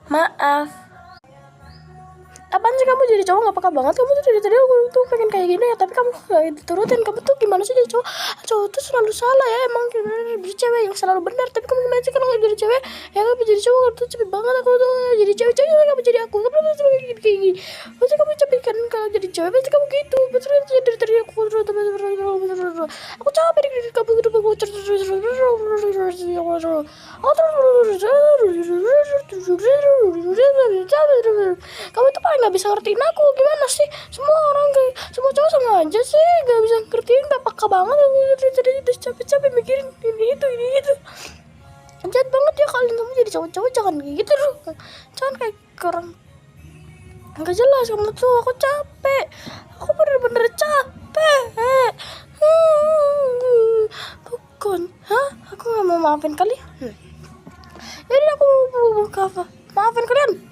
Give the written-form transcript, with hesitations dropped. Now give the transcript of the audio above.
Maaf. Apaan sih kamu jadi cowok nggak peka banget? Kamu tuh dari tadi aku tuh pengen kayak gini ya, tapi kamu nggak diturutin. Kamu tuh gimana sih jadi cowok? Cowok tuh selalu salah ya, emang jadi cewek yang selalu benar. Tapi kamu gimana sih kalau nggak jadi cewek? Ya kamu jadi cowok tuh cepet banget. Aku tuh jadi cewek kamu jadi aku. Kamu tuh kayak gini. Pasti kamu cepet kan kalau jadi cewek pasti kamu gitu. Betul dari tadi aku capek dari kamu gitu kamu tuh paling nggak bisa ngertiin aku. Gimana sih, semua orang kayak semua cowok sama aja sih, nggak bisa ngertiin, nggak peka banget. Aku tadi udah capek-capek mikirin ini itu jahat banget ya kalian. Kamu jadi cowok-cowok jangan kayak gitu loh, jangan kayak orang nggak jelas. Kamu tuh aku capek, aku bener-bener capek. Bukan, aku nggak mau maafin kalian. Jadi aku mau maafin kalian.